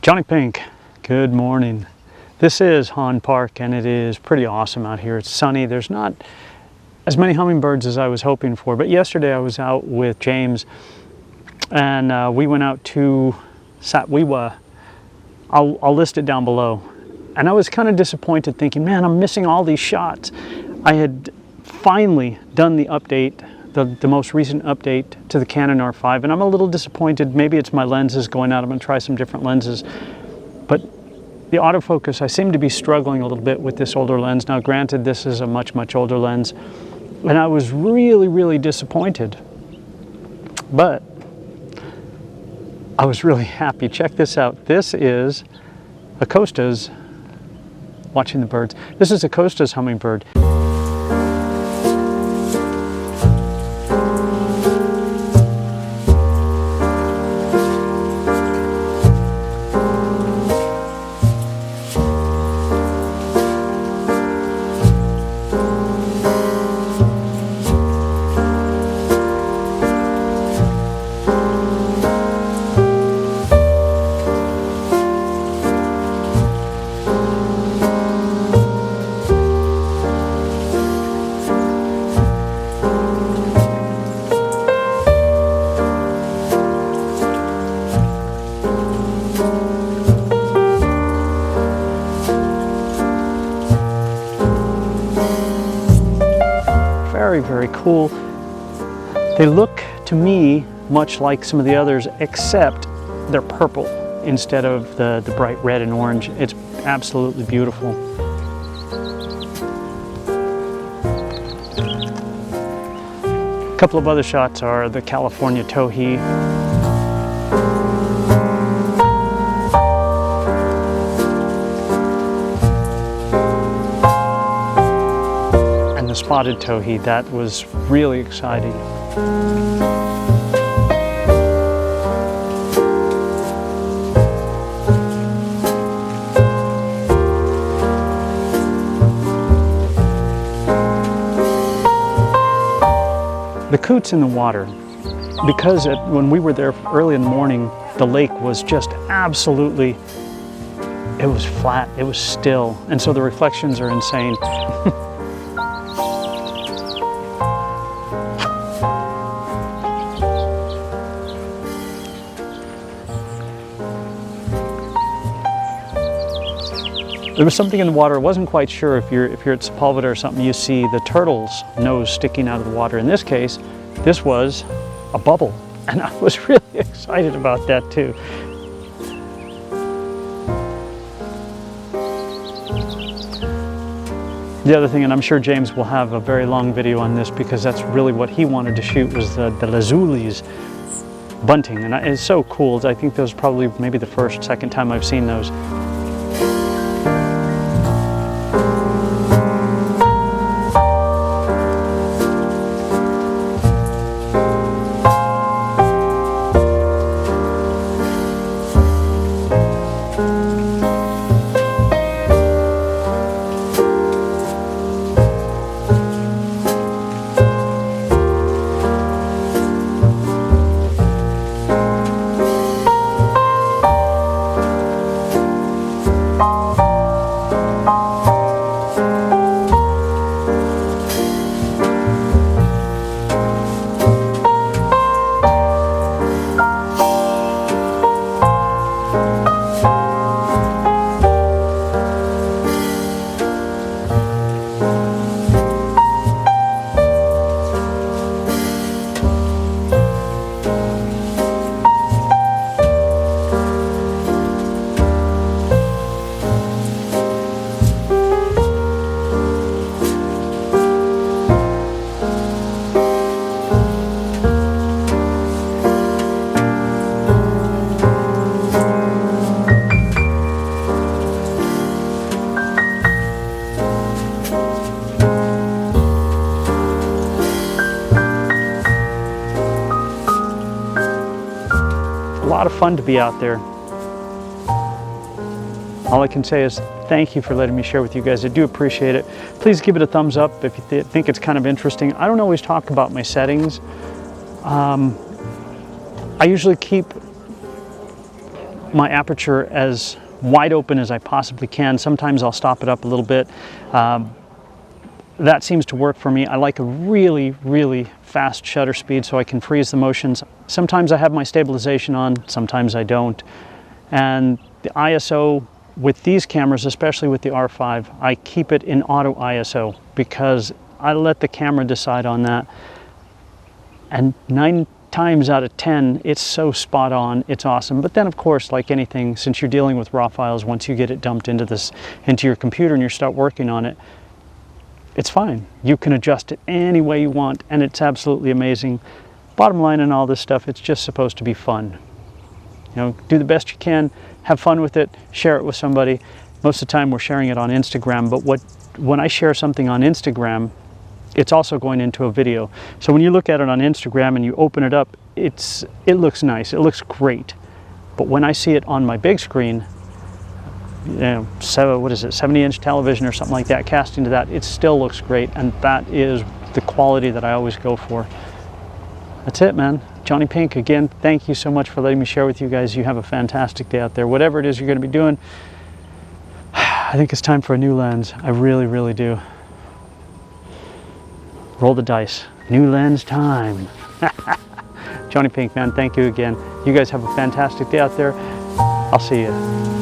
JonnyPink, good morning. This is Han Park and it is pretty awesome out here. It's sunny. There's not as many hummingbirds as I was hoping for, but yesterday I was out with James and we went out to Satwiwa. I'll list it down below. And I was kind of disappointed thinking, man, I'm missing all these shots. I had finally done the update, the most recent update to the Canon R5, and I'm a little disappointed. Maybe it's my lenses going out. I'm gonna try some different lenses. But the autofocus, I seem to be struggling a little bit with this older lens. Now granted, this is a much, much older lens, and I was really, really disappointed. But I was really happy. Check this out. This is Acosta's, watching the birds. This is Acosta's hummingbird. Very cool. They look to me much like some of the others, except they're purple instead of the bright red and orange. It's absolutely beautiful. A couple of other shots are the California towhee. The spotted towhee, that was really exciting. The coots in the water, because when we were there early in the morning, the lake was just absolutely, it was flat, it was still, and so the reflections are insane. There was something in the water. I wasn't quite sure if you're at Sepulveda or something, you see the turtle's nose sticking out of the water. In this case, this was a bubble, and I was really excited about that too. The other thing, and I'm sure James will have a very long video on this because that's really what he wanted to shoot, was the Lazulis bunting, and it's so cool. I think those probably maybe the second time I've seen those. A lot of fun to be out there. All I can say is thank you for letting me share with you guys. I do appreciate it. Please give it a thumbs up if you think it's kind of interesting. I don't always talk about my settings. I usually keep my aperture as wide open as I possibly can. Sometimes I'll stop it up a little bit. That seems to work for me. I like a really, really fast shutter speed so I can freeze the motions. Sometimes I have my stabilization on, sometimes I don't. And the ISO with these cameras, especially with the R5, I keep it in auto ISO because I let the camera decide on that. And 9 times out of 10, it's so spot on, it's awesome. But then of course, like anything, since you're dealing with raw files, once you get it dumped into your computer and you start working on it, it's fine. You can adjust it any way you want, and it's absolutely amazing. Bottom line in all this stuff, it's just supposed to be fun. You know, do the best you can, have fun with it, share it with somebody. Most of the time we're sharing it on Instagram, but when I share something on Instagram, it's also going into a video. So when you look at it on Instagram and you open it up, it looks nice, it looks great. But when I see it on my big screen, you know, so what is it, 70-inch television or something like that, casting to that, it still looks great, and that is the quality that I always go for. That's it, man. JonnyPink, again, thank you so much for letting me share with you guys. You have a fantastic day out there. Whatever it is you're going to be doing, I think it's time for a new lens. I really, really do. Roll the dice. New lens time. JonnyPink, man, thank you again. You guys have a fantastic day out there. I'll see you.